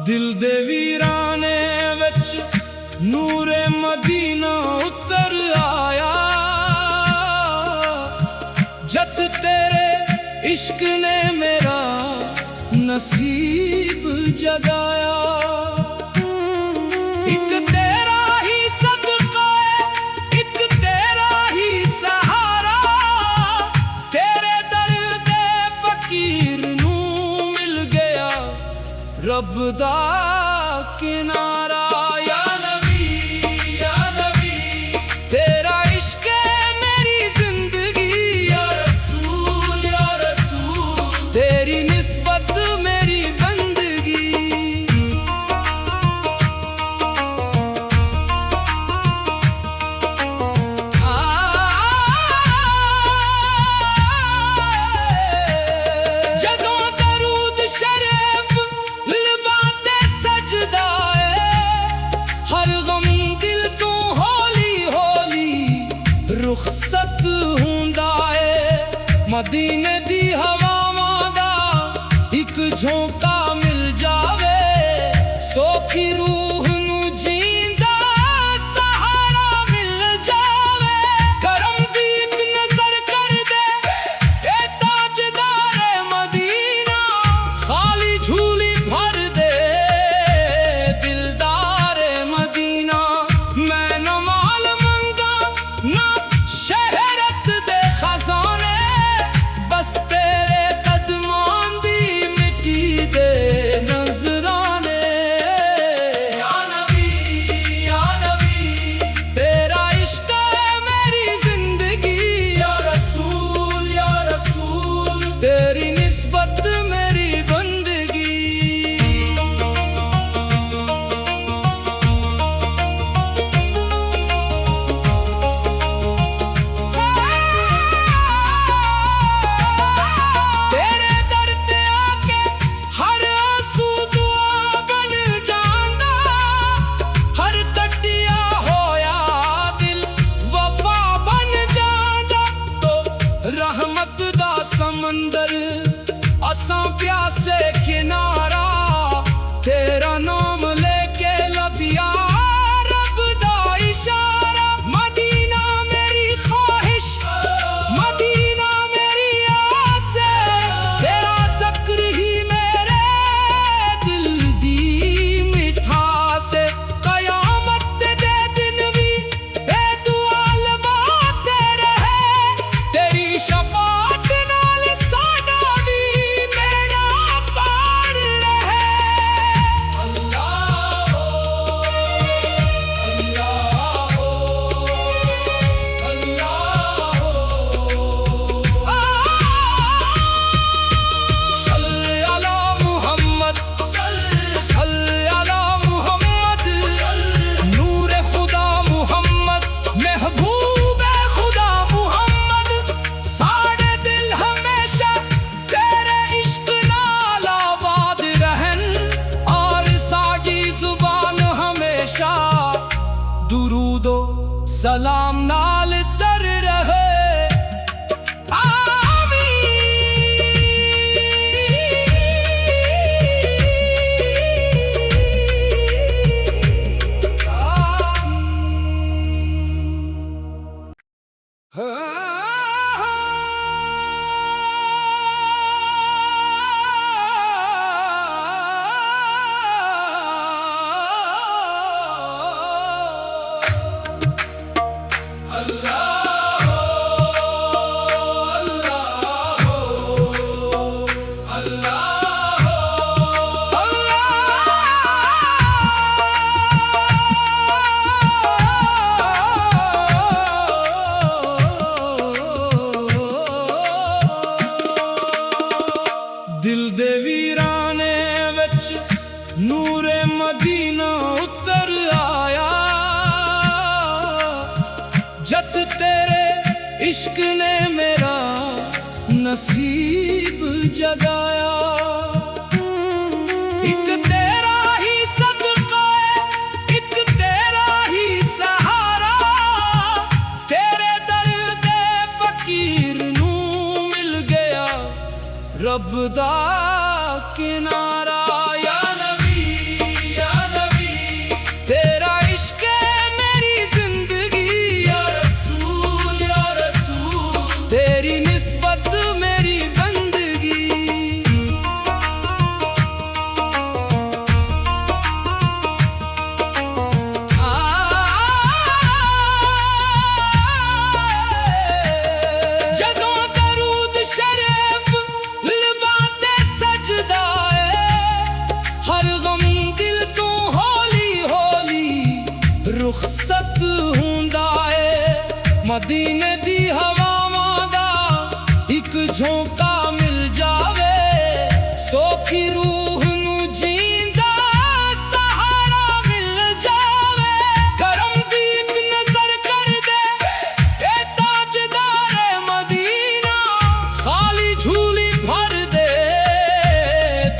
दिल दे वीराने विच नूरे मदीना उतर आया। जद तेरे इश्क ने मेरा नसीब जगाया। एक तेरा ही सदका है, एक तेरा ही सहारा। तेरे दर्द फकीर नू मिल गया रब दा किनारा। या नबी तेरा इश्क है मेरी जिंदगी। या रसूल तेरी निस्बत मेरी बंदगी। जदों दरूद शरीफ लिबाते सजदा है, हर गम दिल तो हौली हौली रुखसत हुंदा है। मदीने दी हवावां दा एक झोंका मिल जावे, सोखी रूह नू जींदा सहारा मिल जावे। करम दी एक नजर कर दे ए ताजदार मदीना। खाली झूली भर दे दिलदार मदीना। मैं न माल मंगा ना शहरत दे खजाने, बस तेरे कदमां दी मिट्टी दे नजराने। या नबी तेरा इश्क है मेरी जिंदगी। या रसूल तेरी निस्बत मेरी बंदगी। तेरे दर ते आके हर आंसू दुआ बन जांदा। हर कटिया होया दिल वफा बन जांदा। तो रहमत दा समंदर असां प्यासे किनारा, तेरा नाम लेके लभिया रब दा इशारा। मदीना मेरी ख्वाहिश, मदीना मेरी आस है। तेरा ज़िक्र ही मेरे दिल दी मिठास है। कयामत दे दिन भी ए दुआ लबाते रहे, तेरी शफाअत नाल साडा भी बेड़ा पार रहे। नूरे मदीना उतर आया। जत तेरे इश्क ने मेरा नसीब जगाया। एक तेरा ही सदका है, एक तेरा ही सहारा। तेरे दर्द फकीर नू मिल गया रब दा किनारा। या नबी तेरा इश्क है मेरी जिंदगी। या रसूल तेरी निस्बत मेरी बंदगी। जदों दरूद शरीफ लिबाते सजदा है, हर गम दिल तू हौली हौली रुखसत हुंदा है। मदीने दी हवावां दा एक झोंका मिल जावे, सोखी रूह नू जींदा सहारा मिल जावे। करम दी एक नजर कर दे ए ताजदार मदीना, खाली झूली भर दे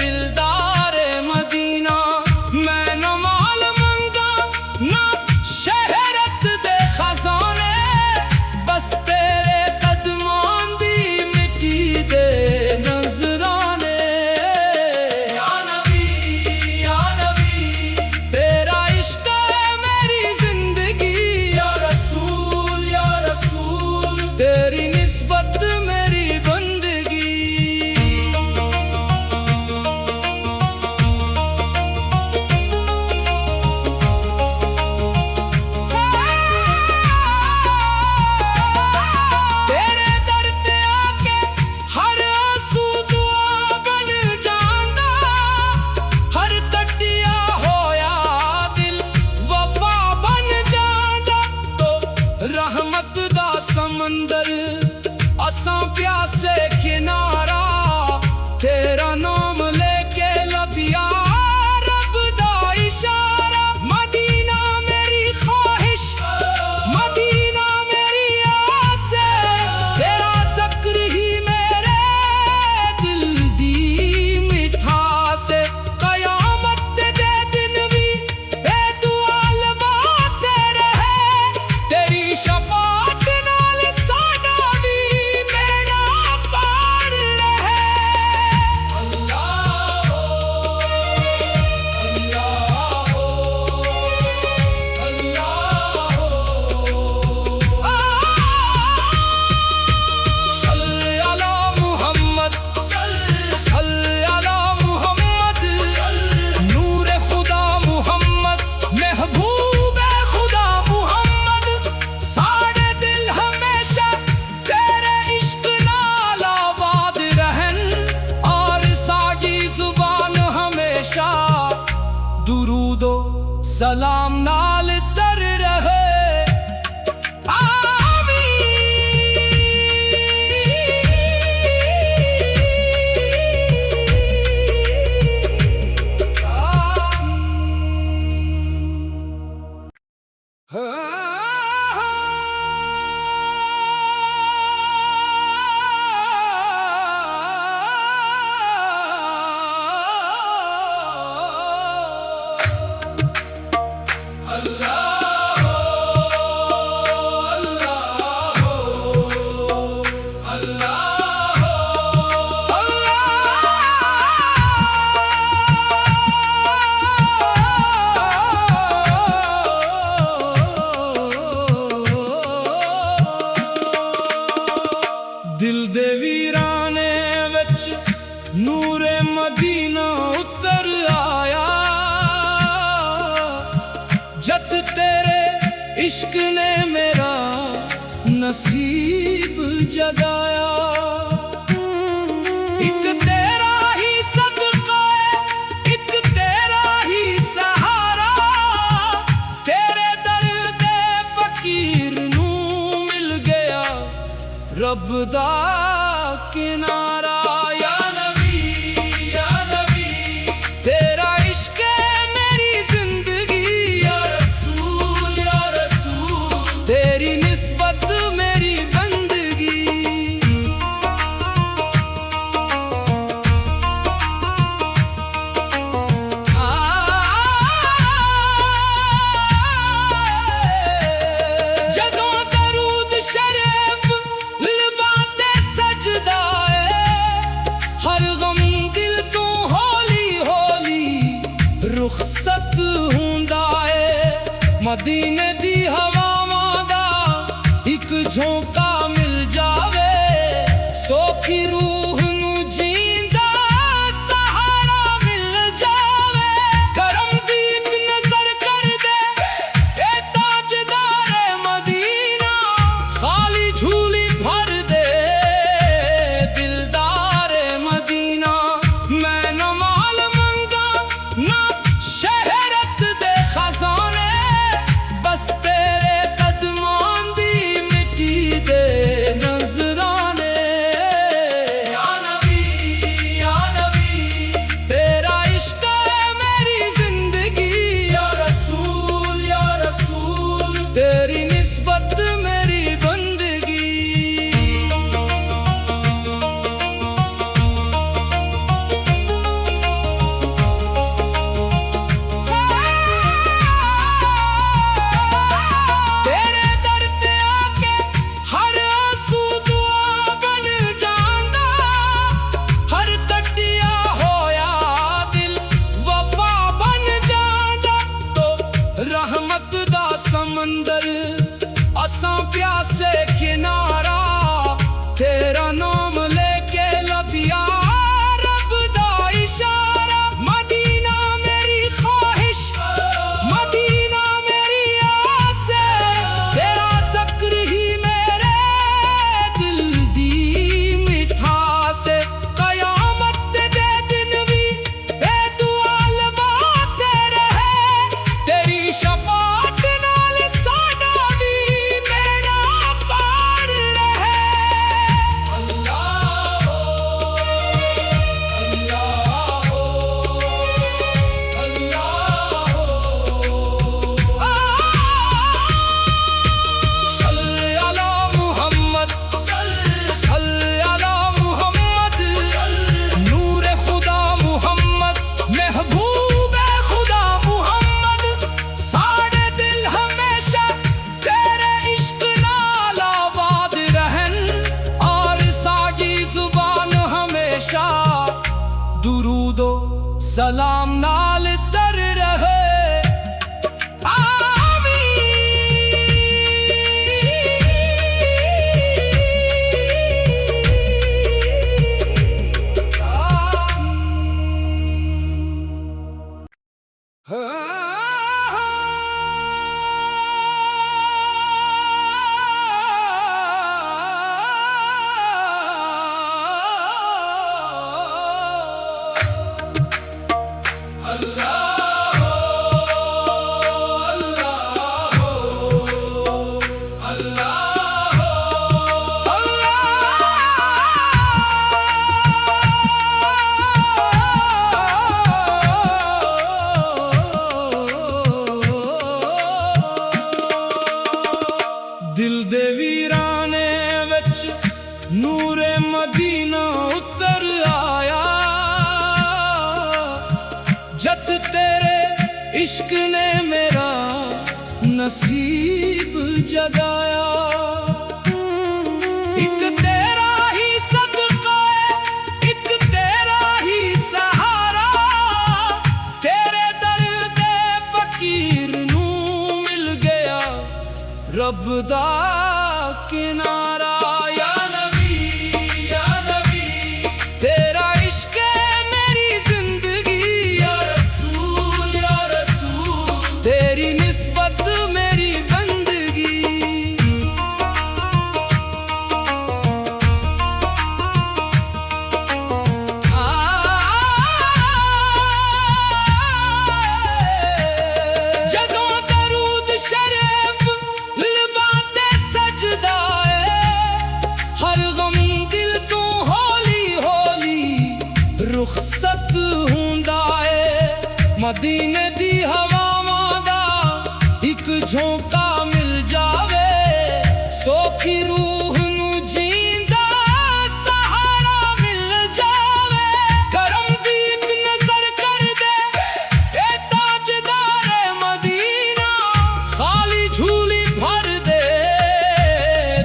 दिलदार मदीना। मैं न माल मंगा ना शहरत दे खजाने, बस तेरे कदमां दी मिट्टी दे नजराने। या नबी तेरा इश्क है मेरी जिंदगी। या रसूल तेरी निस्बत मेरी बंदगी। तेरे दर ते आके हर आंसू दुआ बन जांदा, हर कटिया होया दिल वफा बन जांदा। तो रहमत दा समंदर असां प्यासे किनारा, तेरा नाम लेके लबिया रब दा इशारा। मदीना मेरी ख्वाहिश, मदीना मेरी आस है, तेरा ज़िक्र ही मेरे दिल दी मिठास है। कयामत दे दिन भी ए दुआ लबाते रहे, तेरी शफाअत नाल साडा भी बेड़ा पार रहे। सल्ले अला मुहम्मद, सल्ले अला मुहम्मद। नूरे खुदा मुहम्मद, महबूबे खुदा मुहम्मद। साडे दिल हमेशा तेरे इश्क नाल आबाद रहन, और साडी जुबान हमेशा दुरूदो सलाम नाल तर रहे। दिल दे वीराने विच नूरे मदीना उतर आया। जत तेरे इश्क ने मेरा नसीब जगाया। एक तेरा ही सदका है, एक तेरा ही सहारा। तेरे दर्द फकीर नू मिल गया रब दा किनारा। या नबी तेरा इश्क मदीने दी हवावां दा एक झोंका मिल जावे, सोखी रूह नू जींदा सहारा मिल जावे। करम दी एक नजर कर दे ए ताजदारे मदीना, खाली झूली भर दे दिलदारे मदीना। मैं न माल मंगा ना शहरत दे खजाने, बस तेरे कदमां दी मिट्टी दे नजराने। या नबी तेरा इश्क है मेरी जिंदगी, या रसूल तेरी निस्बत मेरी बंदगी। तेरे दर ते आके हर आंसू दुआ बन जांदा, हर कटिया होया दिल वफा बन जांदा। तो रहमत दा समंदर असां प्यासे किनारा, तेरा नाम लेके लबिया रब दा इशारा। मदीना मेरी ख्वाहिश, मदीना मेरी आस है, तेरा ज़िक्र ही मेरे दिल दी मिठास है। क़यामत दे दिन भी ए दुआ लबाते रहे, तेरी शफाअत नाल साडा भी बेड़ा पार रहे। सल्ली अला मुहम्मद, सल्ली अला मुहम्मद, नूरे खुदा मुहम्मद, महबूबे खुदा मुहम्मद। सारे दिल हमेशा तेरे इश्क नाल आबाद रहन, और साडी जुबान हमेशा दुरूदो सलाम नाल तर रहे। दिल दे वीराने विच नूरे मदीना उतर आया, जद तेरे इश्क ने मेरा नसीब जगाया। एक तेरा ही सदका है, एक तेरा ही सहारा, तेरे दर्द फकीर नू मिल गया रब दा किनारा। या नबी तेरा इश्क है मेरी जिंदगी, या रसूल तेरी निस्बत मेरी बंदगी। जदों दरूद शरीफ लिबाते सजदा है, हर गम दिल तू हौली हौली रुखसत हुंदा है। मदीने दी हवावां दा एक झोंका मिल जावे, सोखी रूह नू जींदा सहारा मिल जावे। करम दी एक नजर कर दे ए ताजदारे मदीना, खाली झूली भर दे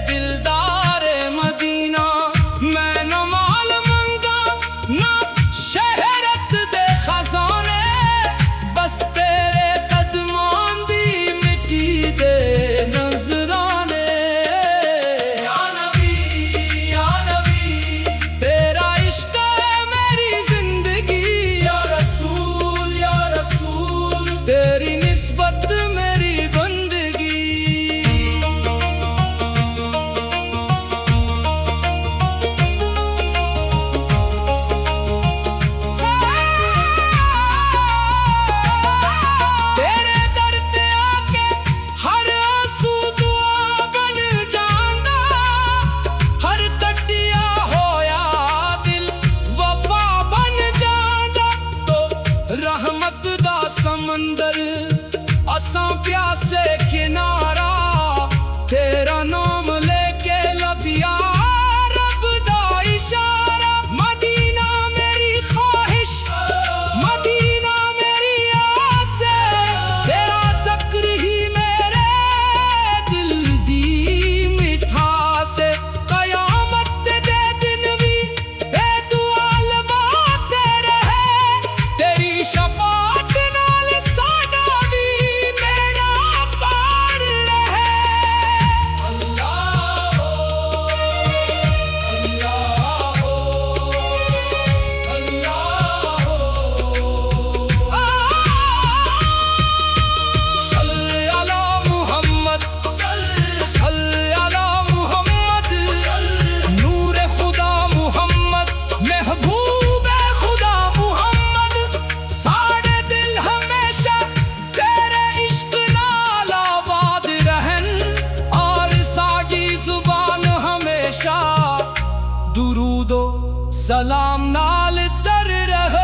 दिलदारे मदीना। मैं न माल मंगा ना शहरत दे खजाने, बस तेरे कदमां दी मिट्टी सलाम नाल तर रहे।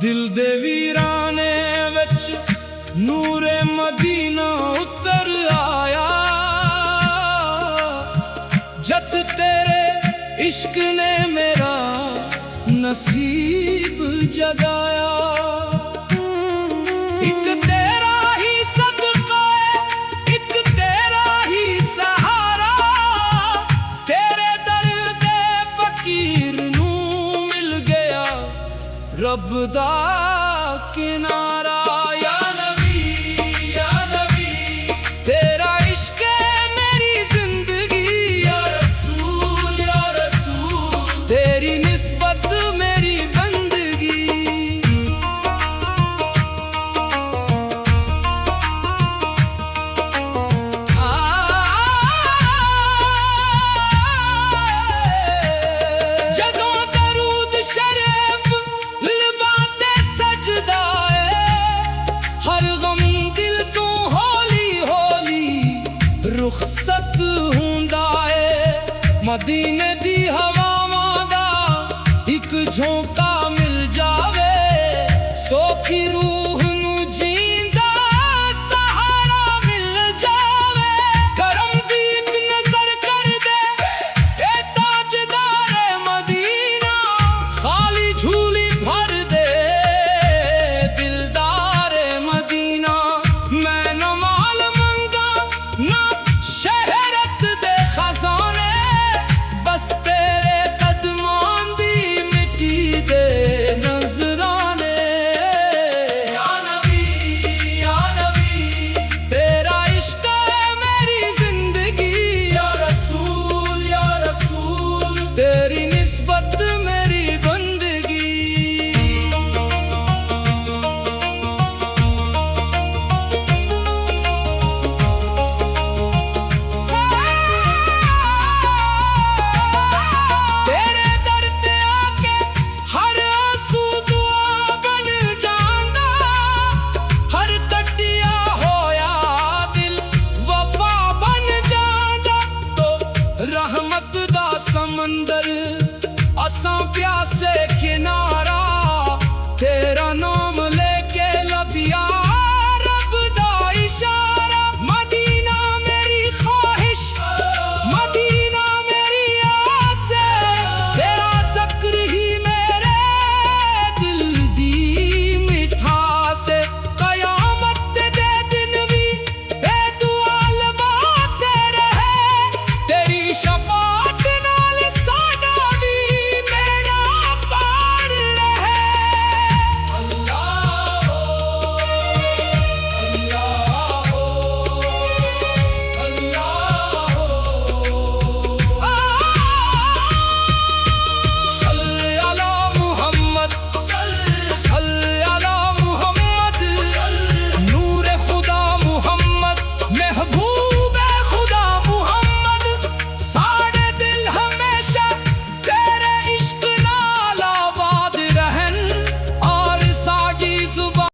दिल दे वीराने विच नूरे मदीना उतर आया, जद तेरे इश्क ने मेरा नसीब जगाया। एक तेरा ही सदका है, एक तेरा ही सहारा, तेरे दर्द फकीर नू मिल गया रब दा किनारा। या नबी तेरा इश्क है मेरी जिंदगी, या रसूल तेरी निस्बत मेरी बंदगी। जदों दरूद शरीफ लिबाते सजदा है, हर गम दिल तू हौली हौली रुखसत हुंदा है। मदीने दी हवावां दा एक झोंका मिल जावे, सोखी रूह नू जींदा सहारा मिल जावे। करम दी एक नजर कर दे ए ताजदार मदीना, खाली झूली भर दे दिलदार मदीना। मैं न माल मंगा ना शहरत दे खजाने, बस तेरे कदमां दी मिट्टी दे नजराने। या नबी तेरा इश्क है मेरी जिंदगी, या रसूल तेरी निस्बत मेरी बंदगी। तेरे दर ते आके हर आंसू दुआ बन जांदा, हर कटिया होया दिल वफा बन जांदा। तो रहमत दा समंदर असां प्यासे किनारा,